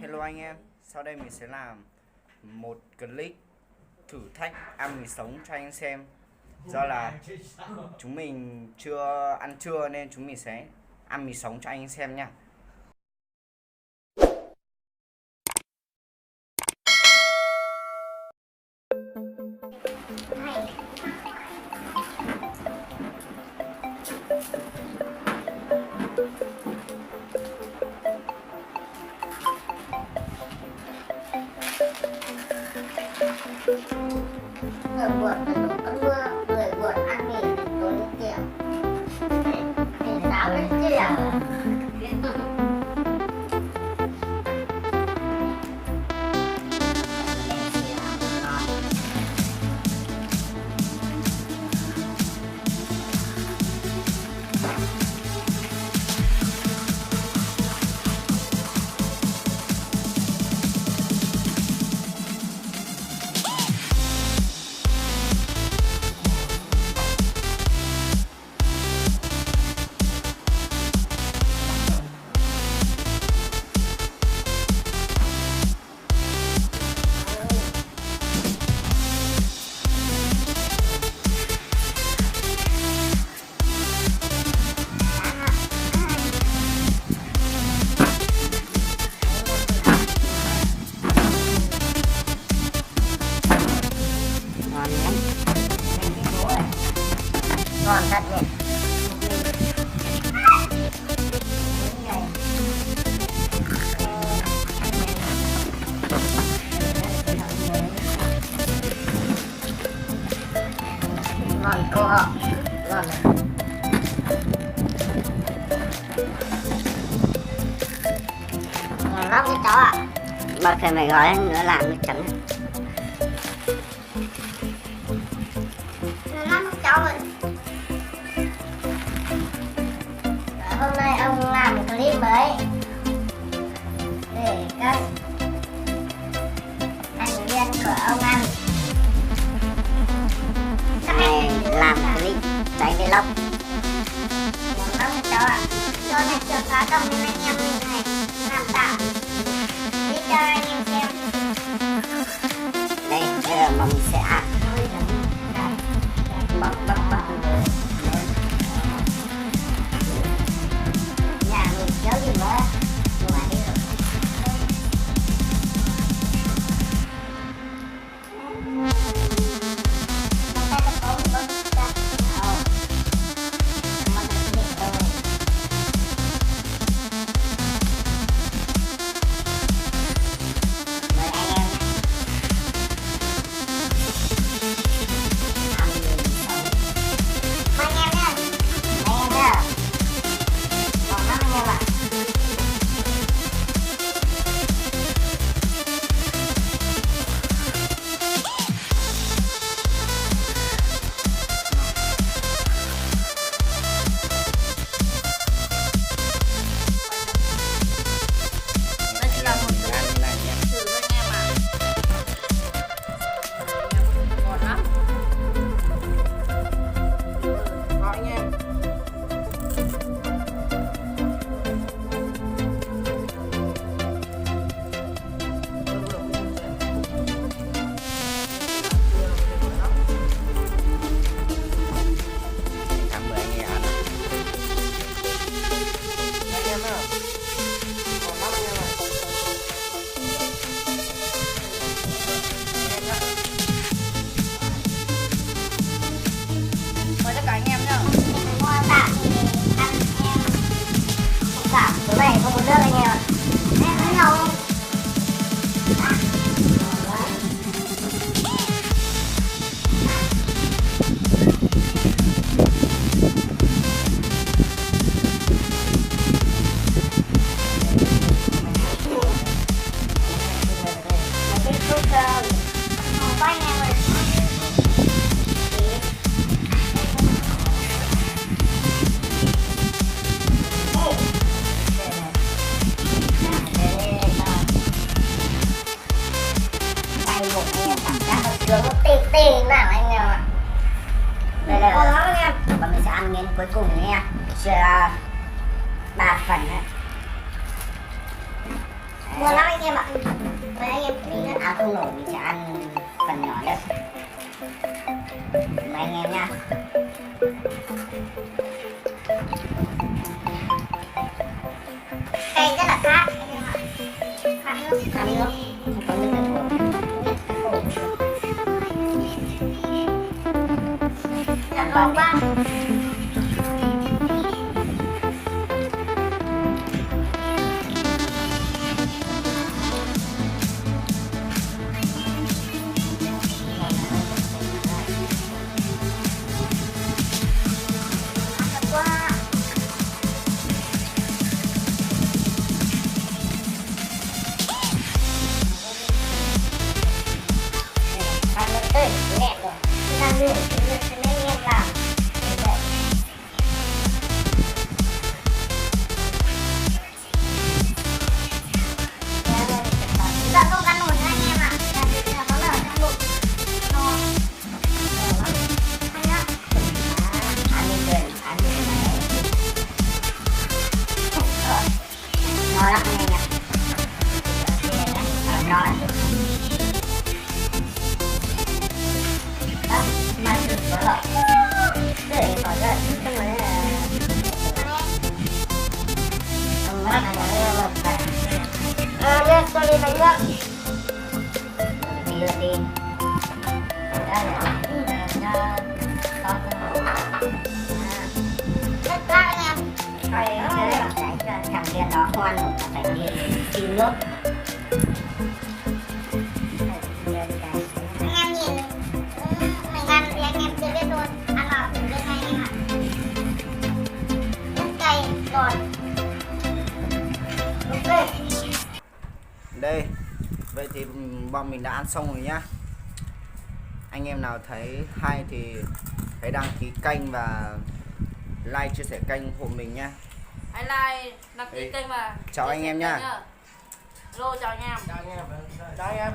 Hello anh em, sau đây mình sẽ làm một clip thử thách ăn mì sống cho anh xem. Do là chúng mình chưa ăn trưa nên chúng mình sẽ ăn mì sống cho anh xem nha. Người buồn thì đổ cơn mưa, người buồn ăn mì thì tối lên kiểu. Thì giáo lên kiểu. Ngon thật nhỉ. Ngon cô ạ. Ngon này. Ngon lắm cái cháu ạ. Bác thầy mày gói nữa làm nước chấm. Ngon lắm các cháu ơi. Hôm nay ông làm một clip mới để các thành viên của ông ăn. Này làm clip tránh vlog. Ngon lắm các cháu ạ. Cho này chưa phá công nên anh em mình này làm tạm đi cho anh em xem. Đây, bây giờ mà mình sẽ ăn. Bật nhà mình kéo gì nữa ngoài đi rồi. Tay có một con ta. Mà nó đi rồi. Mời anh em. Mời anh em nha. Mời anh em nha. Còn lắm anh em ạ. Đây là một thử anh em ạ. Ngon lắm. Ngon anh em. Cảm ơn anh em ăn. Anh em ạ. Ngon lắm anh em ạ. Mời tất cả anh em nhá. Mua tạm thì ăn em. Không tạm tối nay không có nước anh em ạ. Em với nhau không? Cái thuốc không có anh em ơi. Tay một anh em cảm giác nó sướng nó tê tê nào anh em ạ. Đây là ngon lắm anh em. Và mình sẽ ăn miếng cuối cùng nha. Sẽ 3 phần đấy. Mua lắm anh em ạ. Với anh em mình ăn áo không nổi mình sẽ ăn phần nhỏ nhất. Mời anh em nha. Cây rất là khát anh em ạ. Khát nước. Khát nước. Không có nước là ngon quá. Nẹt rồi, đang luyện cho mấy anh em làm. Giờ không ăn nổi nữa anh em ạ. Giờ có lở trong bụng. Ngon. Ăn nhá. Ăn lên trời, ăn lên này. Ngon lắm anh em ạ. Ngon lắm. Mà được có lợi để có lợi không phải là không mất là một phải nước tôi đi bánh nước thì lượt đi đây là cho rất lạ anh em phải thằng kia nó ngoan phải đi xin nước anh em nhìn mình ăn thì anh em chưa biết luôn, ăn vào từng bên này anh ạ. Rất cay rồi. Ok. Đây, vậy thì bọn mình đã ăn xong rồi nhá. Anh em nào thấy hay thì hãy đăng ký kênh và like chia sẻ kênh hộ mình nhá. Hãy like, đăng ký kênh và chào anh em nha. Hello, chào anh em. Chào anh em.